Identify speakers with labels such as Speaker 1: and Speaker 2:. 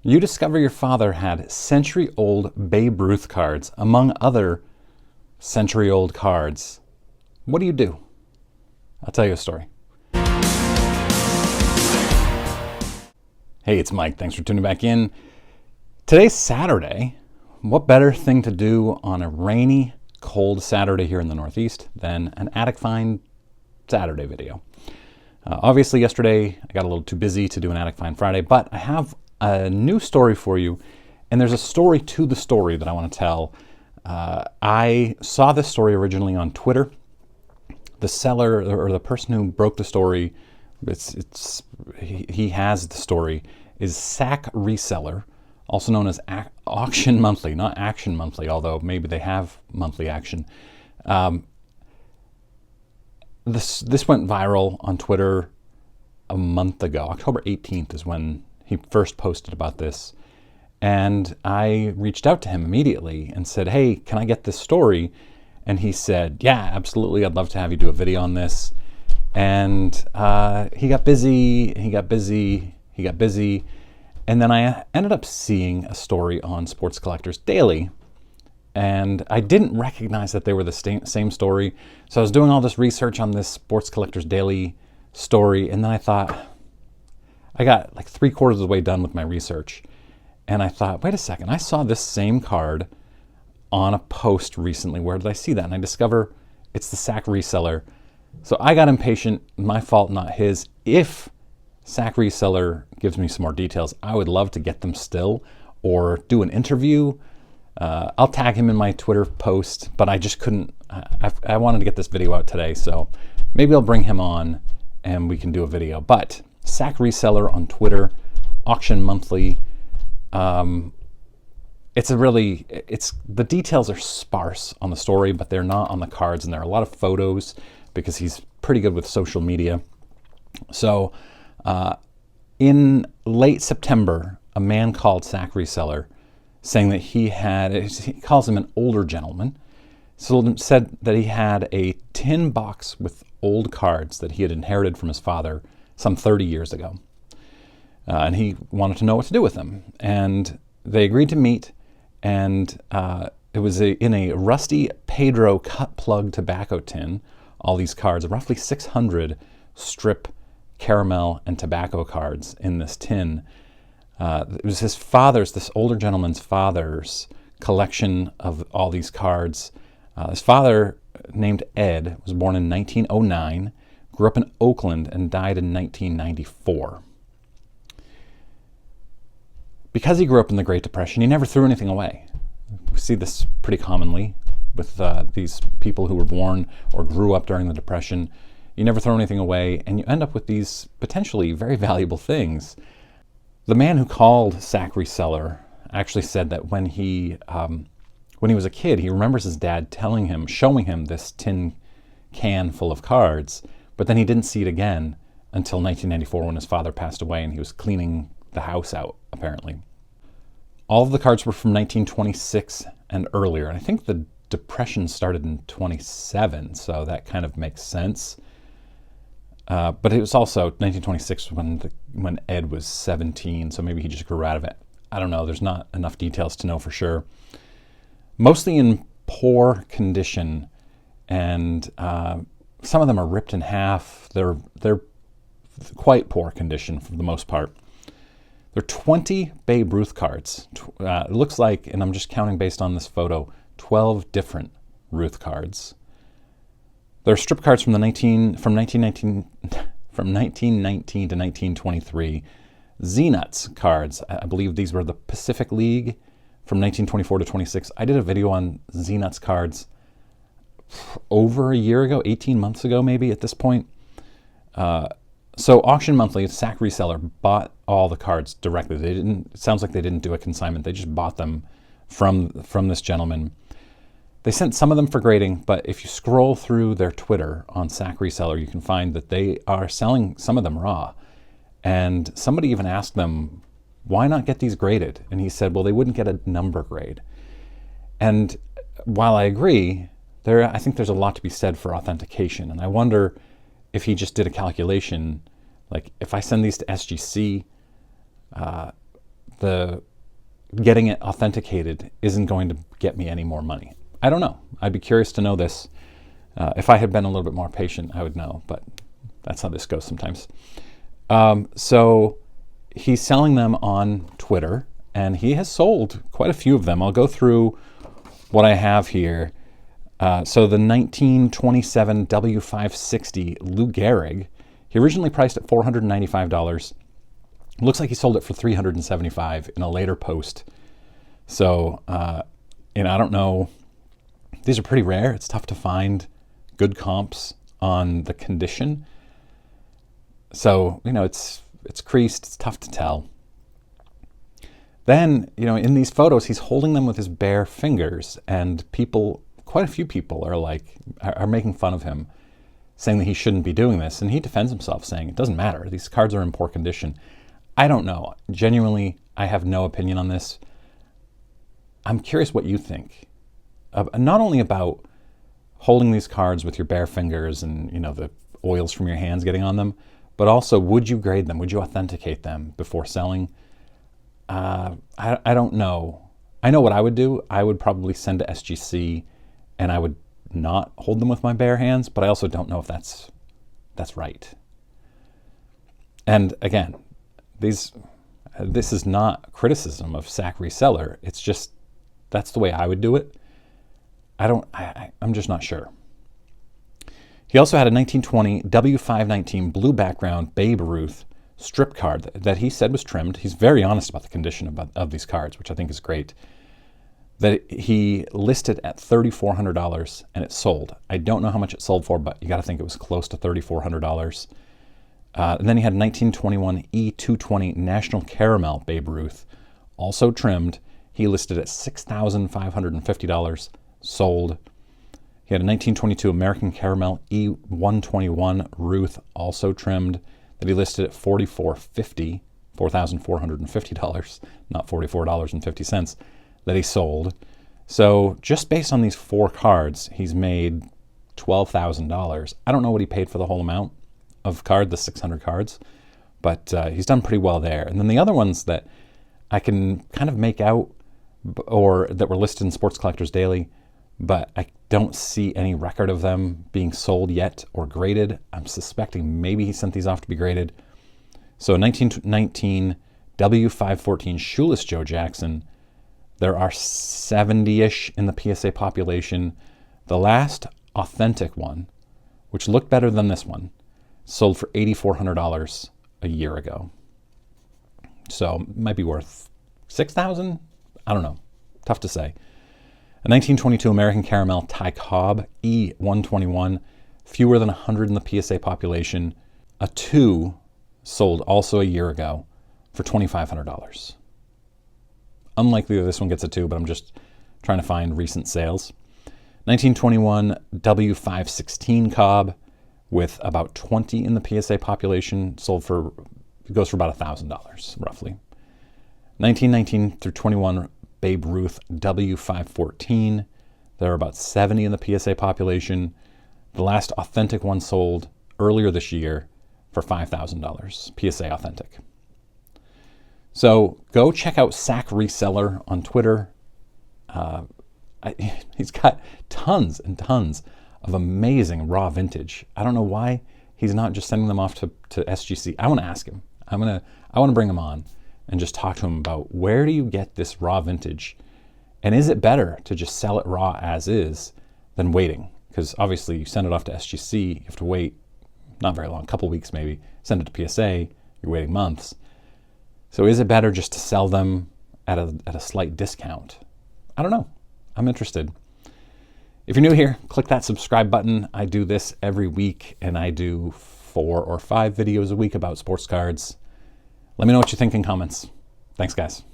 Speaker 1: You discover your father had century-old Babe Ruth cards, among other century-old cards. What do you do? I'll tell you a story. Hey, it's Mike. Thanks for tuning back in. Today's Saturday. What better thing to do on a rainy, cold Saturday here in the Northeast than an Attic Find Saturday video? Obviously, yesterday I got a little too busy to do an Attic Find Friday, but I have a new story for you, and there's a story to the story that I want to tell. I saw this story originally on Twitter. The seller, or the person who broke the story, he has the story, is Sac Reseller, also known as Auction Monthly, not Action Monthly, although maybe they have monthly action. This went viral on Twitter a month ago. October 18th is when he first posted about this. And I reached out to him immediately and said, hey, can I get this story? And he said, yeah, absolutely. I'd love to have you do a video on this. And he got busy. And then I ended up seeing a story on Sports Collectors Daily. And I didn't recognize that they were the same story. So I was doing all this research on this Sports Collectors Daily story. And then I thought, I got like 3/4 of the way done with my research. And I thought, wait a second, I saw this same card on a post recently. Where did I see that? And I discover it's the Sac Reseller. So I got impatient. My fault, not his. If Sac Reseller gives me some more details, I would love to get them still or do an interview. I'll tag him in my Twitter post, but I just couldn't. I wanted to get this video out today, so maybe I'll bring him on and we can do a video. But Sac Reseller on Twitter, Auction Monthly. The details are sparse on the story, but they're not on the cards, and there are a lot of photos because he's pretty good with social media. So in late September, a man called Sac Reseller saying that he calls him an older gentleman, said that he had a tin box with old cards that he had inherited from his father some 30 years ago. And he wanted to know what to do with them. And they agreed to meet, and it was in a rusty Pedro cut plug tobacco tin, all these cards, roughly 600 strip caramel and tobacco cards in this tin. It was his father's, this older gentleman's father's collection of all these cards. His father, named Ed, was born in 1909, grew up in Oakland, and died in 1994. Because he grew up in the Great Depression, he never threw anything away. We see this pretty commonly with these people who were born or grew up during the Depression. You never throw anything away, and you end up with these potentially very valuable things. The man who called Sac Reseller actually said that when he was a kid, he remembers his dad showing him this tin can full of cards, but then he didn't see it again until 1994 when his father passed away and he was cleaning the house out, apparently. All of the cards were from 1926 and earlier, and I think the Depression started in 27, so that kind of makes sense. But it was also 1926 when Ed was 17, so maybe he just grew out of it. I don't know, there's not enough details to know for sure. Mostly in poor condition, and some of them are ripped in half. They're quite poor condition for the most part. There are 20 Babe Ruth cards. It looks like, and I'm just counting based on this photo, 12 different Ruth cards. There are strip cards from 1919 to 1923. Z-Nuts cards. I believe these were the Pacific League from 1924 to 26. I did a video on Z-Nuts cards over a year ago, 18 months ago maybe at this point. So Auction Monthly, Sac Reseller, bought all the cards directly. It sounds like they didn't do a consignment. They just bought them from this gentleman. They sent some of them for grading, but if you scroll through their Twitter on Sac Reseller, you can find that they are selling some of them raw. And somebody even asked them, why not get these graded? And he said, well, they wouldn't get a number grade. And while I agree, I think there's a lot to be said for authentication. And I wonder if he just did a calculation, like if I send these to SGC, the getting it authenticated isn't going to get me any more money. I don't know. I'd be curious to know this. If I had been a little bit more patient, I would know, but that's how this goes sometimes. So he's selling them on Twitter, and he has sold quite a few of them. I'll go through what I have here. So the 1927 W560 Lou Gehrig, he originally priced at $495. Looks like he sold it for $375 in a later post. So, I don't know. These are pretty rare. It's tough to find good comps on the condition. So, it's creased. It's tough to tell. Then, in these photos, he's holding them with his bare fingers, and quite a few people are making fun of him, saying that he shouldn't be doing this. And he defends himself, saying it doesn't matter. These cards are in poor condition. I don't know. Genuinely, I have no opinion on this. I'm curious what you think. Not only about holding these cards with your bare fingers and, the oils from your hands getting on them, but also, would you grade them? Would you authenticate them before selling? I don't know. I know what I would do. I would probably send to SGC, and I would not hold them with my bare hands, but I also don't know if that's right. And again, this is not criticism of SAC Reseller. It's just, that's the way I would do it. I'm just not sure. He also had a 1920 W519 blue background Babe Ruth strip card that he said was trimmed. He's very honest about the condition of these cards, which I think is great. That he listed at $3,400 and it sold. I don't know how much it sold for, but you got to think it was close to $3,400. And then he had a 1921 E220 National Caramel Babe Ruth, also trimmed. He listed at $6,550, sold. He had a 1922 American Caramel E121 Ruth, also trimmed, that he listed at $4,450, $4,450, not $44.50, that he sold. So just based on these 4 cards, he's made $12,000. I don't know what he paid for the whole amount of the 600 cards, but he's done pretty well there. And then the other ones that I can kind of make out, or that were listed in Sports Collectors Daily, but I don't see any record of them being sold yet or graded. I'm suspecting maybe he sent these off to be graded. So 1919 W514 Shoeless Joe Jackson, there are 70-ish in the PSA population. The last authentic one, which looked better than this one, sold for $8,400 a year ago. So it might be worth $6,000? I don't know. Tough to say. A 1922 American Caramel Ty Cobb E121, fewer than 100 in the PSA population. A 2 sold also a year ago for $2,500. Unlikely that this one gets a 2, but I'm just trying to find recent sales. 1921 W516 Cobb with about 20 in the PSA population, goes for about $1,000 roughly. 1919 through 21 Babe Ruth W514, there are about 70 in the PSA population. The last authentic one sold earlier this year for $5,000, PSA authentic. So go check out SAC Reseller on Twitter. He's got tons and tons of amazing raw vintage. I don't know why he's not just sending them off to SGC. I want to ask him. I want to bring him on and just talk to him about, where do you get this raw vintage? And is it better to just sell it raw as is than waiting? Because obviously you send it off to SGC, you have to wait not very long, a couple weeks maybe. Send it to PSA, you're waiting months. So is it better just to sell them at a slight discount? I don't know. I'm interested. If you're new here, click that subscribe button. I do this every week, and I do 4 or 5 videos a week about sports cards. Let me know what you think in comments. Thanks, guys.